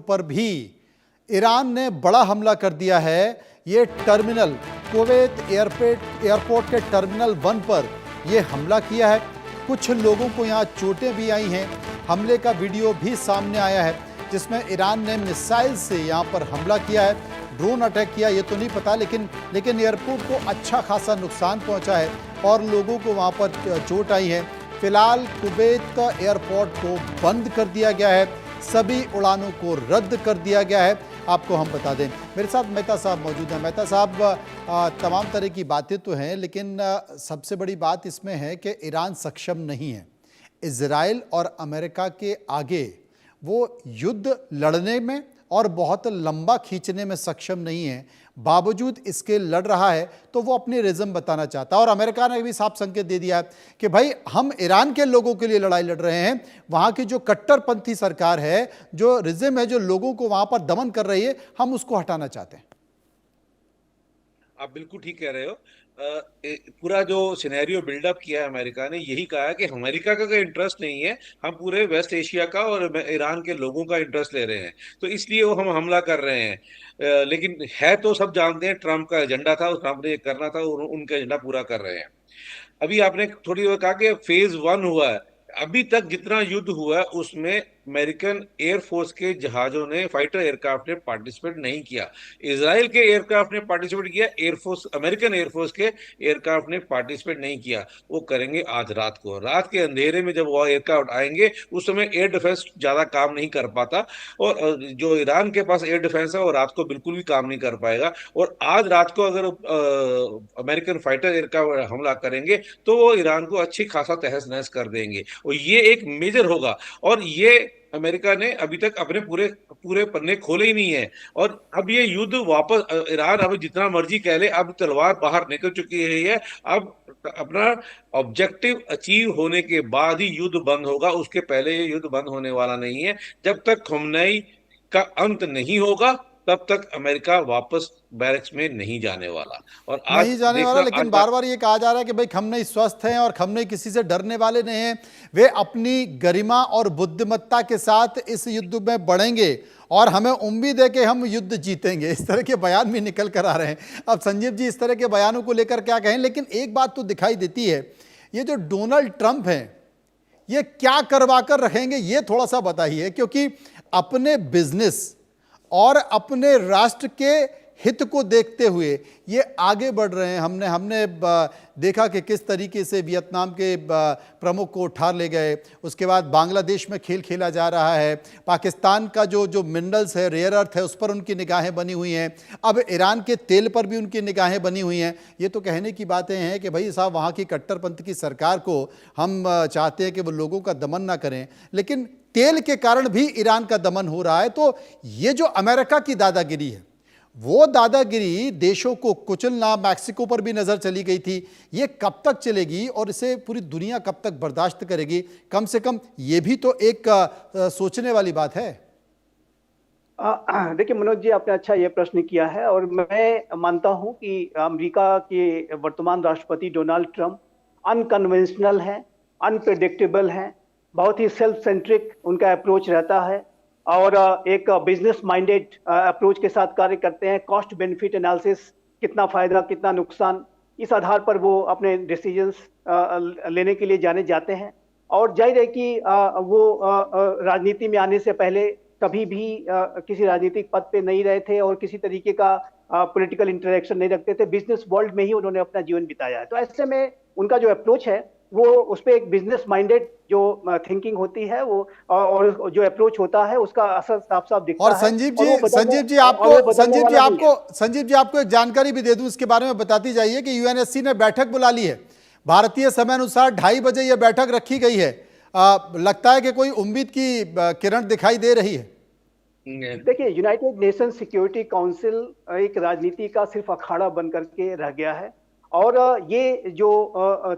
पर भी ईरान ने बड़ा हमला कर दिया है। ये टर्मिनल, कुवैत एयरपोर्ट के टर्मिनल 1 पर यह हमला किया है। कुछ लोगों को यहाँ चोटें भी आई हैं। हमले का वीडियो भी सामने आया है जिसमें ईरान ने मिसाइल से यहाँ पर हमला किया है, ड्रोन अटैक किया, ये तो नहीं पता, लेकिन एयरपोर्ट को अच्छा खासा नुकसान पहुँचा है और लोगों को वहाँ पर चोट आई है। फिलहाल कुवैत एयरपोर्ट को बंद कर दिया गया है, सभी उड़ानों को रद्द कर दिया गया है। आपको हम बता दें, मेरे साथ मेहता साहब मौजूद हैं। मेहता साहब, तमाम तरह की बातें तो हैं, लेकिन सबसे बड़ी बात इसमें है कि ईरान सक्षम नहीं है इजराइल और अमेरिका के आगे वो युद्ध लड़ने में और बहुत लंबा खींचने में सक्षम नहीं है। बावजूद इसके लड़ रहा है तो वो अपनी रिज़म बताना चाहता है और अमेरिका ने भी साफ संकेत दे दिया है कि भाई हम ईरान के लोगों के लिए लड़ाई लड़ रहे हैं। वहाँ की जो कट्टरपंथी सरकार है, जो रिज़म है, जो लोगों को वहाँ पर दमन कर रही है, हम उसको हटाना चाहते हैं। आप बिल्कुल ठीक कह रहे हो। पूरा जो सिनेरियो बिल्डअप किया है अमेरिका ने, यही कहा है कि अमेरिका का कोई इंटरेस्ट नहीं है, हम पूरे वेस्ट एशिया का और ईरान के लोगों का इंटरेस्ट ले रहे हैं, तो इसलिए वो हम हमला कर रहे हैं। लेकिन है तो सब जानते हैं, ट्रम्प का एजेंडा था, ट्रम्प ने ये करना था, उनका एजेंडा पूरा कर रहे हैं। अभी आपने थोड़ी देर कहा कि फेज 1 हुआ है। अभी तक जितना युद्ध हुआ है उसमें अमेरिकन एयरफोर्स के जहाजों ने, फाइटर एयरक्राफ्ट ने पार्टिसिपेट नहीं किया। इजराइल के एयरक्राफ्ट ने पार्टिसिपेट किया, एयरफोर्स, अमेरिकन एयरफोर्स के एयरक्राफ्ट ने पार्टिसिपेट नहीं किया। वो करेंगे आज रात को, रात के अंधेरे में जब वो एयरक्राफ्ट आएंगे उस समय एयर डिफेंस ज्यादा काम नहीं कर पाता, और जो ईरान के पास एयर डिफेंस है वो रात को बिल्कुल भी काम नहीं कर पाएगा। और आज रात को अगर अमेरिकन फाइटर एयरक्राफ्ट हमला करेंगे तो वो ईरान को अच्छी खासा तहस नहस कर देंगे, और ये एक मेजर होगा। और ये अमेरिका ने अभी तक अपने पूरे पूरे पन्ने खोले ही नहीं है, और अब ये युद्ध वापस, ईरान अब जितना मर्जी कह ले, अब तलवार बाहर निकल चुकी है। अब अपना ऑब्जेक्टिव अचीव होने के बाद ही युद्ध बंद होगा, उसके पहले ये युद्ध बंद होने वाला नहीं है। जब तक खुमनई का अंत नहीं होगा तब तक अमेरिका वापस बैरक्स में नहीं जाने वाला। और आज नहीं जाने वाला, लेकिन बार बार ये कहा जा रहा है कि भाई खमनई स्वस्थ हैं और खमनई किसी से डरने वाले नहीं हैं, वे अपनी गरिमा और बुद्धिमत्ता के साथ इस युद्ध में बढ़ेंगे और हमें उम्मीद है कि हम युद्ध जीतेंगे। इस तरह के बयान भी निकल कर आ रहे हैं। अब संजीव जी इस तरह के बयानों को लेकर क्या कहें, लेकिन एक बात तो दिखाई देती है, ये जो डोनाल्ड ट्रंप हैं ये क्या करवा कर रखेंगे, ये थोड़ा सा बताइए, क्योंकि अपने बिजनेस और अपने राष्ट्र के हित को देखते हुए ये आगे बढ़ रहे हैं। हमने देखा कि किस तरीके से वियतनाम के प्रमुख को उठा ले गए, उसके बाद बांग्लादेश में खेल खेला जा रहा है, पाकिस्तान का जो मिनरल्स है, रेयर अर्थ है, उस पर उनकी निगाहें बनी हुई हैं, अब ईरान के तेल पर भी उनकी निगाहें बनी हुई हैं। ये तो कहने की बातें हैं कि भाई साहब वहाँ की कट्टरपंथ की सरकार को हम चाहते हैं कि वो लोगों का दमन ना करें, लेकिन तेल के कारण भी ईरान का दमन हो रहा है। तो ये जो अमेरिका की दादागिरी है, वो दादागिरी देशों को कुचलना, मैक्सिको पर भी नजर चली गई थी, ये कब तक चलेगी और इसे पूरी दुनिया कब तक बर्दाश्त करेगी? कम से कम ये भी तो एक सोचने वाली बात है। देखिए मनोज जी, आपने अच्छा ये प्रश्न किया है, और मैं मानता हूं कि अमेरिका के वर्तमान राष्ट्रपति डोनाल्ड ट्रंप अनकन्वेंशनल हैं, अनप्रेडिक्टेबल हैं, बहुत ही सेल्फ सेंट्रिक उनका अप्रोच रहता है, और एक बिजनेस माइंडेड अप्रोच के साथ कार्य करते हैं। कॉस्ट बेनिफिट एनालिसिस, कितना फायदा कितना नुकसान, इस आधार पर वो अपने डिसीजंस लेने के लिए जाने जाते हैं। और जाहिर है कि वो राजनीति में आने से पहले कभी भी किसी राजनीतिक पद पे नहीं रहे थे और किसी तरीके का पॉलिटिकल इंटरेक्शन नहीं रखते थे। बिजनेस वर्ल्ड में ही उन्होंने अपना जीवन बिताया है, तो ऐसे में उनका जो अप्रोच है वो उस पर एक बिजनेस माइंडेड जो थिंकिंग होती है वो और जो अप्रोच होता है उसका असर साफ साफ दिखता है। और संजीव जी आपको एक जानकारी भी दे दूं इसके बारे में, बताती जाइए कि यूएनएससी ने बैठक बुला ली है। भारतीय समय अनुसार 2:30 बजे यह बैठक रखी गई है। लगता है कि कोई उम्मीद की किरण दिखाई दे रही है। देखिए, यूनाइटेड नेशन सिक्योरिटी काउंसिल एक राजनीति का सिर्फ अखाड़ा बन करके रह गया है, और ये जो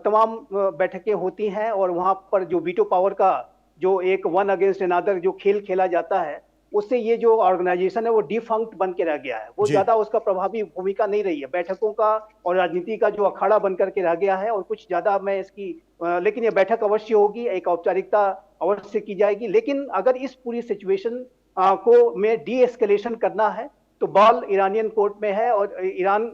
तमाम बैठकें होती हैं और वहां पर जो वीटो पावर का जो एक वन अगेंस्ट अनदर जो खेल खेला जाता है, उससे ये जो ऑर्गेनाइजेशन है वो डिफंक्ट बन के रह गया है। वो ज्यादा उसका प्रभावी भूमिका नहीं रही है, बैठकों का और राजनीति का जो अखाड़ा बन करके रह गया है, और कुछ ज्यादा मैं इसकी लेकिन ये बैठक अवश्य होगी, एक औपचारिकता अवश्य की जाएगी। लेकिन अगर इस पूरी सिचुएशन को में डी एस्केलेशन करना है तो बॉल ईरानियन कोर्ट में है, और ईरान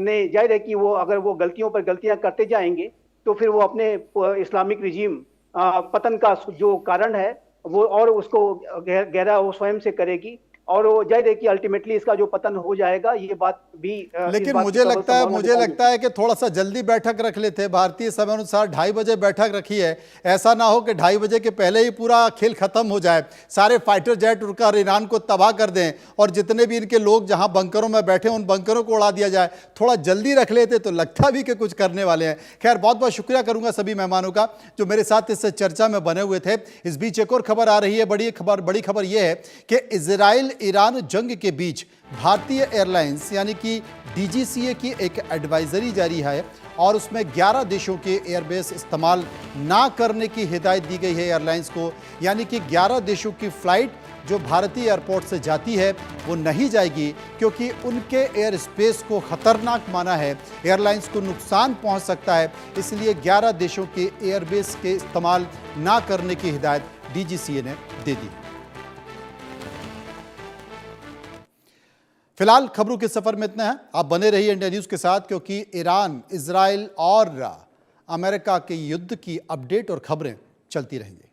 ने जाहिर है कि वो अगर वो गलतियों पर गलतियां करते जाएंगे तो फिर वो अपने इस्लामिक रिजीम पतन का जो कारण है वो और उसको गहरा वो स्वयं से करेगी, और वो जाहिर है कि अल्टीमेटली इसका जो पतन हो जाएगा, ये बात भी लेकिन मुझे लगता है कि थोड़ा सा जल्दी बैठक रख लेते। भारतीय समय अनुसार 2:30 बजे बैठक रखी है, ऐसा ना हो कि 2:30 बजे के पहले ही पूरा खेल खत्म हो जाए, सारे फाइटर जेट उड़कर ईरान को तबाह कर दें और जितने भी इनके लोग जहां बंकरों में बैठे उन बंकरों को उड़ा दिया जाए। थोड़ा जल्दी रख लेते तो लगता भी कि कुछ करने वाले हैं। खैर, बहुत बहुत शुक्रिया करूंगा सभी मेहमानों का जो मेरे साथ इस चर्चा में बने हुए थे। इस बीच एक और खबर आ रही है, बड़ी खबर यह है कि इजराइल ईरान जंग के बीच भारतीय एयरलाइंस यानी कि डीजीसीए की एक एडवाइजरी जारी है और उसमें 11 देशों के एयरबेस इस्तेमाल ना करने की हिदायत दी गई है एयरलाइंस को। यानी कि 11 देशों की फ्लाइट जो भारतीय एयरपोर्ट से जाती है वो नहीं जाएगी क्योंकि उनके एयर स्पेस को खतरनाक माना है, एयरलाइंस को नुकसान पहुंच सकता है, इसलिए 11 देशों के एयरबेस के इस्तेमाल ना करने की हिदायत डीजीसीए ने दे दी। फिलहाल खबरों के सफर में इतना है। आप बने रहिए इंडिया न्यूज के साथ क्योंकि ईरान, इजराइल और अमेरिका के युद्ध की अपडेट और खबरें चलती रहेंगी।